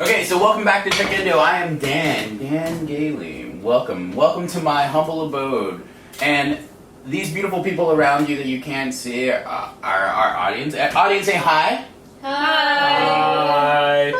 Okay, so welcome back to Techendo. I am Dan Gailey. Welcome to my humble abode. And these beautiful people around you that you can't see are our audience. Audience, say hi. Hi.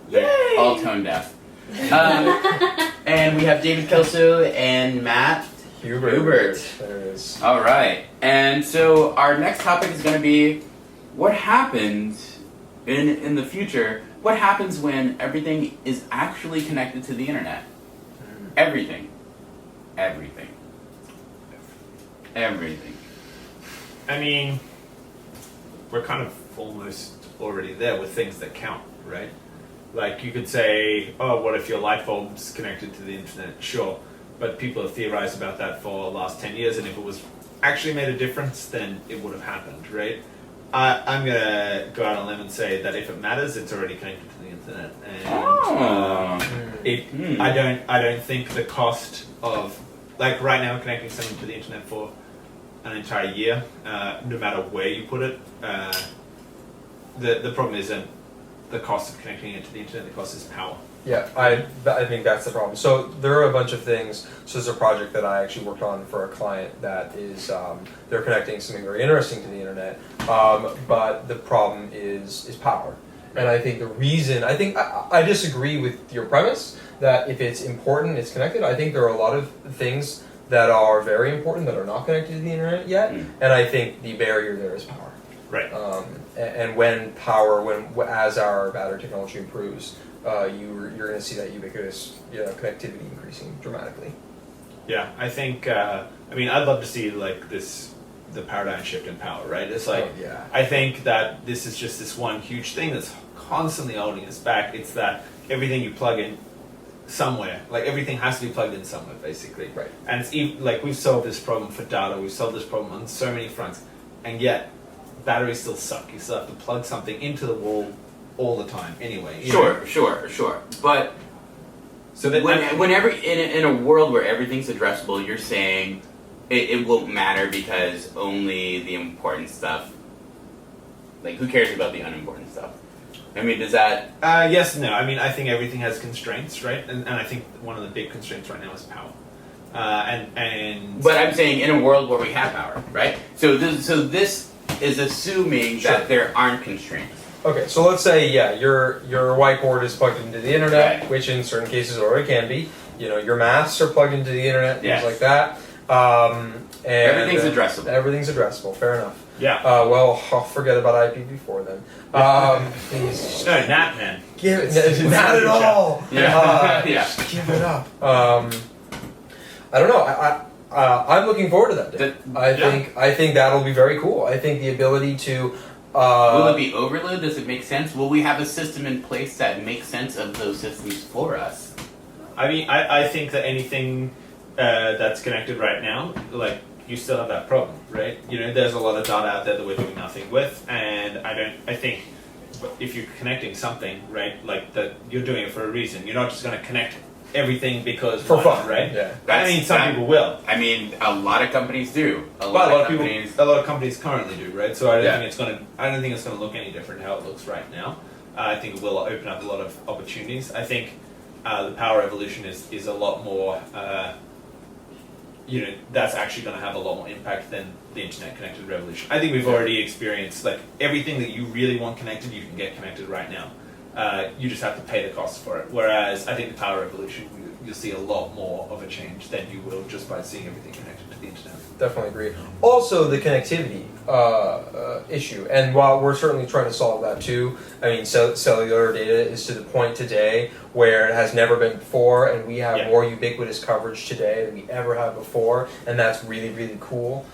Yay. All tone deaf. And we have David Kelso and Matt Hubert. There it is. All right. And so our next topic is going to be what happens in the future. What happens when everything is actually connected to the internet? Everything. I mean, we're kind of almost already there with things that count, right? Like you could say, oh, what if your light bulb's connected to the internet? Sure. But people have theorized about that for the last 10 years, and if it was actually made a difference, then it would have happened, right? I'm going to go out on a limb and say that if it matters, it's already connected to the internet. And I don't think the cost of, like right now, connecting something to the internet for an entire year, no matter where you put it, the problem isn't the cost of connecting it to the internet, the cost is power. Yeah, I think that's the problem. So there are a bunch of things. So there's a project that I actually worked on for a client that is, they're connecting something very interesting to the internet, but the problem is power. And I think I disagree with your premise that if it's important, it's connected. I think there are a lot of things that are very important that are not connected to the internet yet, and I think the barrier there is power. Right. And as our battery technology improves, you're going to see that ubiquitous connectivity increasing dramatically. Yeah, I think. I'd love to see like the paradigm shift in power. Right? It's like I think that this is just this one huge thing that's constantly holding us back. It's that everything you plug in somewhere, like everything has to be plugged in somewhere, basically. Right. And it's like we've solved this problem for data. We've solved this problem on so many fronts, and yet batteries still suck. You still have to plug something into the wall all the time anyway. Sure. But so that whenever in a world where everything's addressable, you're saying it won't matter because only the important stuff, like who cares about the unimportant stuff? I mean, does that... yes and no. I mean, I think everything has constraints, right? And I think one of the big constraints right now is power. But I'm saying in a world where we have power, right? So this is assuming that there aren't constraints. Okay, so let's say, your whiteboard is plugged into the internet, Right. which in certain cases already can be. Your maths are plugged into the internet, things Yes. like that. And Everything's addressable. Everything's addressable, fair enough. Yeah. Well, I'll forget about IPv4 then. Please. No, not man. Give it, not at all. Yeah. Just give it up. I don't know. I'm looking forward to that day. I think that'll be very cool. I think the ability to. Will it be overload? Does it make sense? Will we have a system in place that makes sense of those systems for us? I mean, I think that anything that's connected right now, like, you still have that problem, right? There's a lot of data out there that we're doing nothing with, and I think if you're connecting something, right, like that, you're doing it for a reason. You're not just going to connect everything because for why, fun, right? Yeah. Some people will. I mean, a lot of companies do. A lot of companies currently do, right? So I don't think it's going to look any different how it looks right now. I think it will open up a lot of opportunities. I think the power evolution is a lot more. That's actually going to have a lot more impact than the internet connected revolution. I think we've already experienced like everything that you really want connected, you can get connected right now. You just have to pay the cost for it. Whereas I think the power revolution, you'll see a lot more of a change than you will just by seeing everything connected to the internet. Definitely agree. Also, the connectivity issue, and while we're certainly trying to solve that too, I mean, cellular data is to the point today where it has never been before, and we have more ubiquitous coverage today than we ever have before, and that's really, really cool.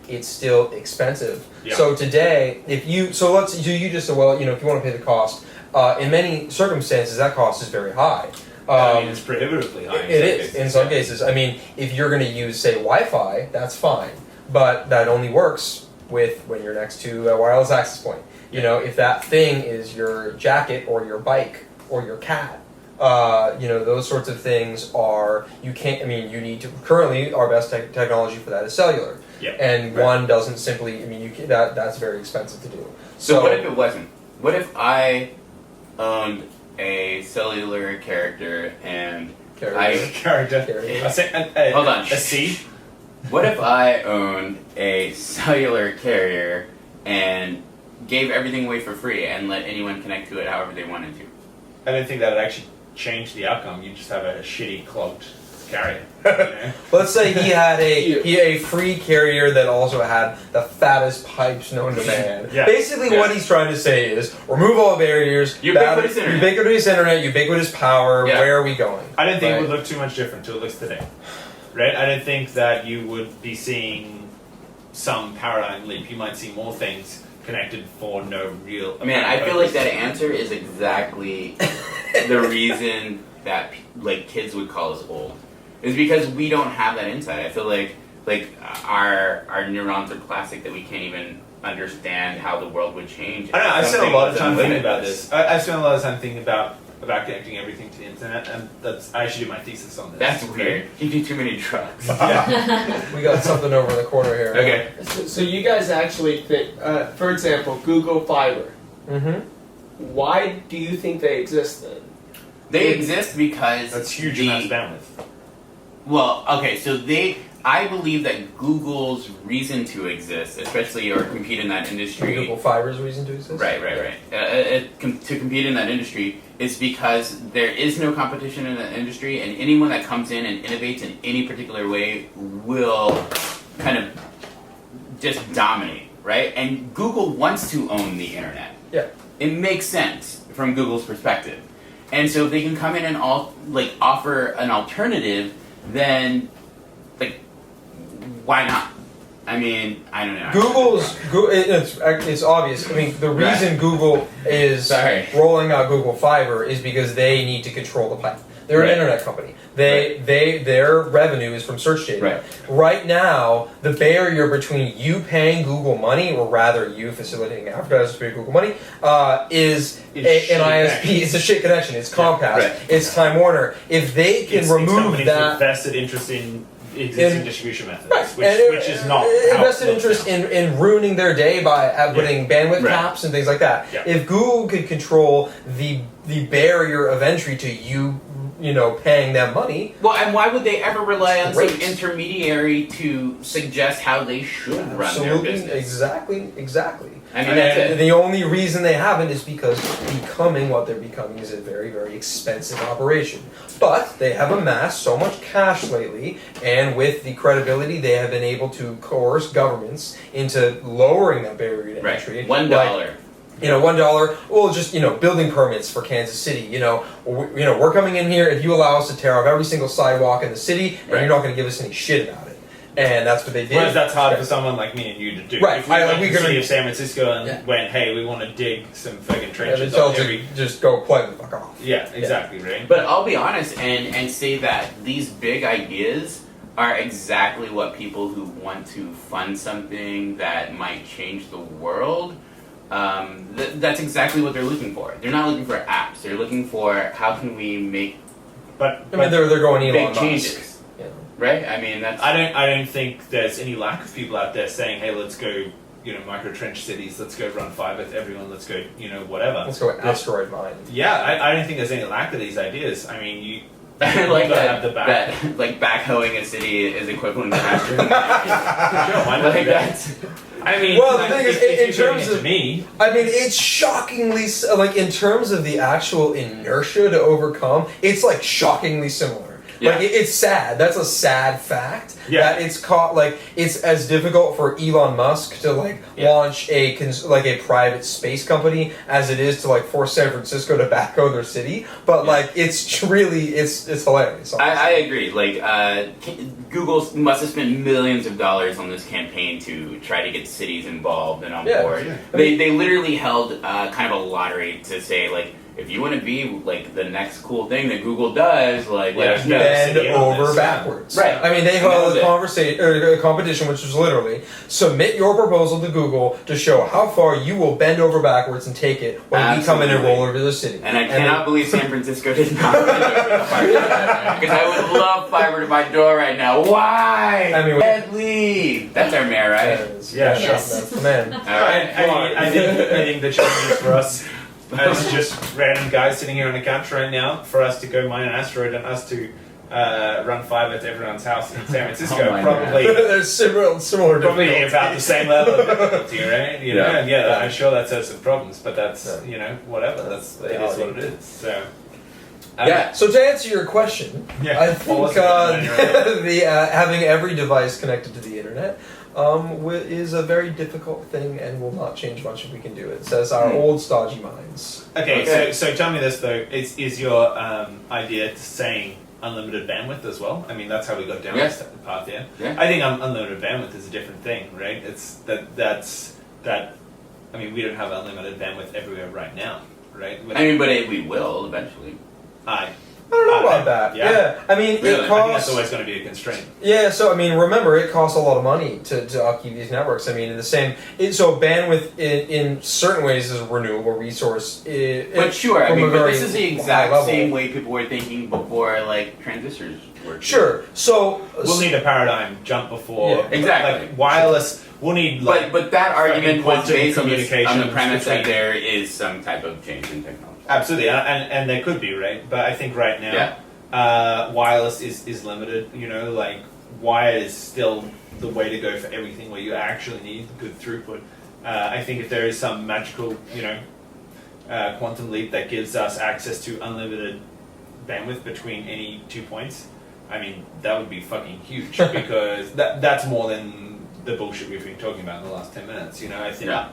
It's still expensive. Yeah. So today, if you just say, if you want to pay the cost, in many circumstances, that cost is very high. It's prohibitively high. It is in some cases. I mean, if you're going to use, say, Wi-Fi, that's fine, but that only works when you're next to a wireless access point. If that thing is your jacket or your bike or your cat, those sorts of things you need to. Currently, our best technology for that is cellular. Yep. And one doesn't simply. That's very expensive to do. So what if it wasn't? What if I owned a cellular character and Character. Hold on. A C. what if I owned a cellular carrier and gave everything away for free and let anyone connect to it however they wanted to? I don't think that would actually change the outcome. You just have a shitty clogged carrier. You know? Let's say he had a free carrier that also had the fattest pipes known to man. Yeah. Basically, what he's trying to say is remove all barriers. Ubiquitous internet. Ubiquitous power. Yeah. Where are we going? I don't think it would look too much different to it looks today. Right? I don't think that you would be seeing some paradigm leap. You might see more things connected for no real. Man, I feel like that answer is exactly the reason that kids would call us old. Is because we don't have that insight. I feel like our neurons are plastic that we can't even understand how the world would change. I don't know. I've spent a lot of time thinking about this. I've spent a lot of time thinking about connecting everything to the internet, and I actually do my thesis on this. That's weird. You do too many drugs. Yeah. We got something over in the corner here. Okay. So you guys actually think, for example, Google Fiber. Mm-hmm. Why do you think they exist then? They exist because That's huge amounts of bandwidth. Well, okay, so I believe that Google's reason to exist, especially or compete in that industry. Google Fiber's reason to exist. Right. To compete in that industry is because there is no competition in that industry, and anyone that comes in and innovates in any particular way will kind of just dominate, right? And Google wants to own the internet. Yeah. It makes sense from Google's perspective, and so if they can come in and offer an alternative, then why not? I mean, I don't know. It's obvious. I mean, the reason Google is rolling out Google Fiber is because they need to control the pipe. They're an internet company. Their revenue is from search data. Right now, the barrier between you paying Google money, or rather you facilitating advertisers to pay Google money, is an ISP. It's a shit connection. It's Comcast. It's Time Warner. If they can remove that, vested interest in existing distribution methods, which is not invested interest in ruining their day by putting bandwidth caps and things like that. Yeah. If Google could control the barrier of entry to you paying them money. Well, and why would they ever rely on some intermediary to suggest how they should run their business? Exactly. I mean, that's it. The only reason they haven't is because becoming what they're becoming is a very, very expensive operation. But they have amassed so much cash lately, and with the credibility, they have been able to coerce governments into lowering that barrier to entry. $1. $1. Well, just building permits for Kansas City. We're coming in here if you allow us to tear off every single sidewalk in the city, and you're not going to give us any shit about it. And that's what they did. Whereas that's hard for someone like me and you to do. Right. If we went to the city of San Francisco and went, hey, we want to dig some fucking trenches. Just go play the fuck off. Yeah, exactly, right? But I'll be honest and say that these big ideas are exactly what people who want to fund something that might change the world, that's exactly what they're looking for. They're not looking for apps. They're looking for how can we make But they're going Elon big Musk. changes. Right? I mean, that's... I don't think there's any lack of people out there saying, hey, let's go, micro trench cities, let's go run fiber to everyone, let's go, whatever. Let's go asteroid mine. Yeah, I don't think there's any lack of these ideas. I mean, you like have the back. that, like backhoeing a city is equivalent to asteroid. Sure, why not? Like that's... I mean, well, the thing is, in terms of me, I mean, it's shockingly in terms of the actual inertia to overcome. It's shockingly similar. Yeah. It's sad. That's a sad fact. Yeah. That it's as difficult for Elon Musk to launch a private space company as it is to force San Francisco to backhoe their city. But it's really it's hilarious. I agree. Google must have spent millions of dollars on this campaign to try to get cities involved and on board. Yeah. They literally held kind of a lottery to say if you want to be the next cool thing that Google does, let us know. Bend over backwards. Right. I mean, they held a competition, which was literally submit your proposal to Google to show how far you will bend over backwards and take it when we come in and roll over the city. And I cannot believe San Francisco did not bend over fiber because I would love fiber to my door right now. Why? I mean, Deadly. That's our mayor, right? Yeah, sure. That's the man. All right. I think the challenge is for us as just random guys sitting here on a couch right now, for us to go mine an asteroid and us to run fiber to everyone's house in San Francisco, Oh my probably There's similar probably difficulty. about the same level of difficulty, right? You know, Yeah. and yeah, I'm sure that has some problems, but that's Yeah. whatever. That's it is what it is. So Yeah. So to answer your question, Yeah. I What think was it? the having every device connected to the internet is a very difficult thing and will not change much if we can do it. Says our old stodgy minds. Okay, Okay. so tell me this though: is your idea to saying unlimited bandwidth as well? I mean, that's how we got down Yes. this path. Yeah. Yeah. I think unlimited bandwidth is a different thing, right? It's that's. I mean, we don't have unlimited bandwidth everywhere right now, right? I mean, but we will eventually. I I don't know about that. Yeah. Yeah. I mean, Really? it I think costs. that's always going to be a constraint. Yeah, so I mean, remember, it costs a lot of money to upkeep these networks. I mean, in the same, so bandwidth in certain ways is a renewable resource. But sure, I from a mean, but very this is the high exact level. same way people were thinking before, like, transistors were. Sure. So We'll need a paradigm jump before Yeah. Exactly. like wireless. We'll need like But that argument was quantum based on the communications premise that between- there is some type of change in technology. absolutely, and there could be, right? But I think right now. Yeah. Wireless is limited, you know, like wired is still the way to go for everything where you actually need good throughput. I think if there is some magical, quantum leap that gives us access to unlimited bandwidth between any 2 points, I mean, that would be fucking huge because that's more than the bullshit we've been talking about in the last 10 minutes, you know, I think. Yeah.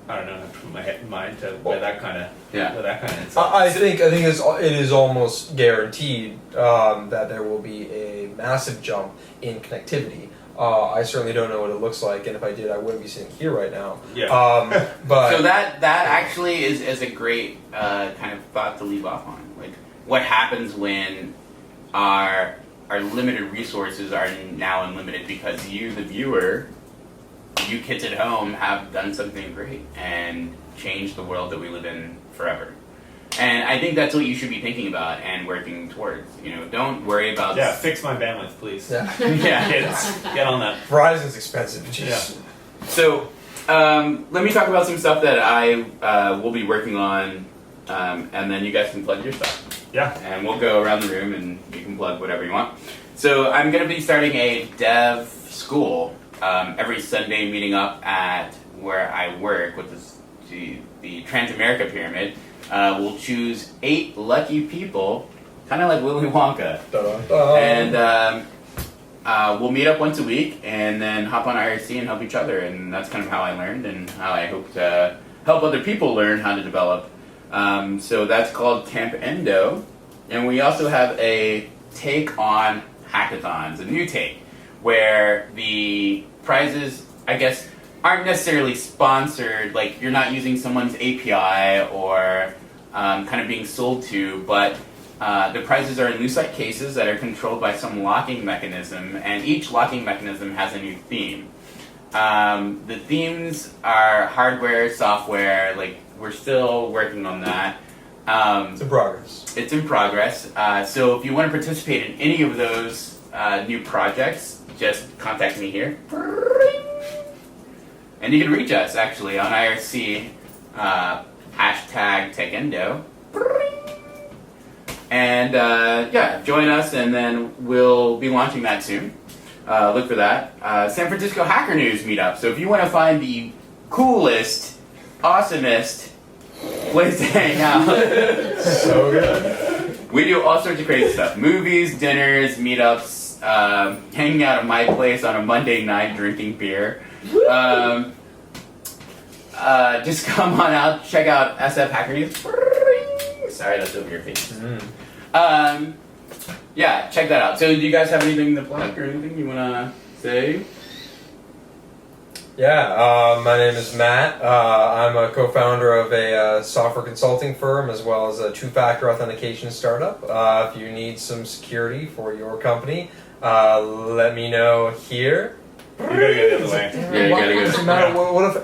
I don't know, I have to put my mind to where that kind of ends up. I think it is almost guaranteed that there will be a massive jump in connectivity. I certainly don't know what it looks like, and if I did, I wouldn't be sitting here right now. Yeah. But So that actually is a great kind of thought to leave off on. Like, what happens when our limited resources are now unlimited because you, the viewer, you kids at home have done something great and changed the world that we live in forever. And I think that's what you should be thinking about and working towards. Don't worry about... Yeah, fix my bandwidth, please. yeah, Yeah. Kids, get on that. Verizon's expensive. Jeez. So, let me talk about some stuff that I will be working on, and then you guys can plug your stuff. Yeah. And we'll go around the room and you can plug whatever you want. So I'm going to be starting a dev school every Sunday, meeting up at where I work, which is the Transamerica Pyramid. We'll choose 8 lucky people, kind of like Willy Wonka. Da-da-da. And we'll meet up once a week and then hop on IRC and help each other. And that's kind of how I learned and how I hope to help other people learn how to develop. So that's called Techendo. And we also have a take on hackathons, a new take, where the prizes, I guess, aren't necessarily sponsored, like you're not using someone's API or kind of being sold to, but the prizes are in Lucite cases that are controlled by some locking mechanism, and each locking mechanism has a new theme. The themes are hardware, software, like we're still working on that. It's in progress. It's in progress. So if you want to participate in any of those new projects, just contact me here. And you can reach us actually on IRC, hashtag Techendo. And yeah, join us and then we'll be launching that soon. Look for that. San Francisco Hacker News meetup. So if you want to find the coolest, awesomest place to hang out. So good. We do all sorts of crazy stuff. Movies, dinners, meetups, hanging out at my place on a Monday night drinking beer. Just come on out, check out SF Hacker News. Sorry, that's over your face. Yeah, check that out. So do you guys have anything to plug or anything you want to say? Yeah, my name is Matt. I'm a co-founder of a software consulting firm as well as a two-factor authentication startup. If you need some security for your company, let me know here. You gotta go the other way. Yeah, you gotta go. What's the matter? What if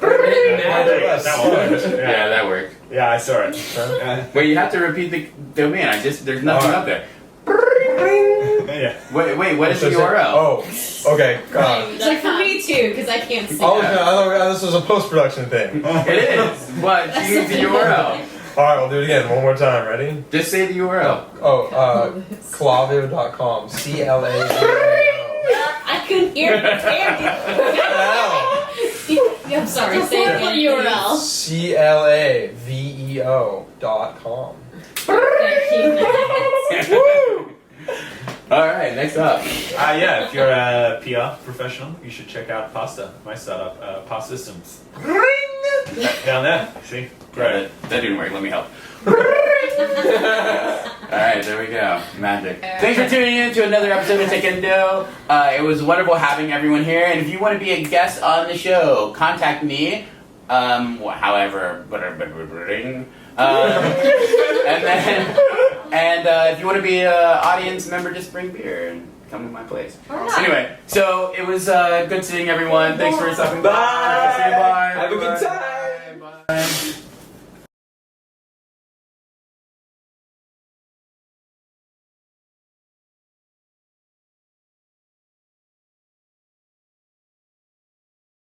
Yeah, that worked. Yeah, I saw it. Wait, you have to repeat the domain. There's nothing up there. Yeah. Wait, what is the URL? Oh, okay. It's like for me too, because I can't see. I thought this was a post-production thing. It is, but she needs the URL. Alright, we'll do it again. One more time. Ready? Just say the URL. Clavio.com. CLAVIO. I couldn't hear it. I'm sorry. Say it again. URL. CLAVEO.com. Thank you. All right, next up. Yeah, if you're a PR professional, you should check out Pasta, my startup, Past Systems. Down there, see? Great. That didn't work. Let me help. All right, there we go. Magic. Thanks for tuning in to another episode of Techendo. It was wonderful having everyone here. And if you want to be a guest on the show, contact me. However, and if you want to be an audience member, just bring beer and come to my place. Anyway, so it was good seeing everyone. Thanks for stopping by. Bye. Say bye. Have a good Bye. time. Bye.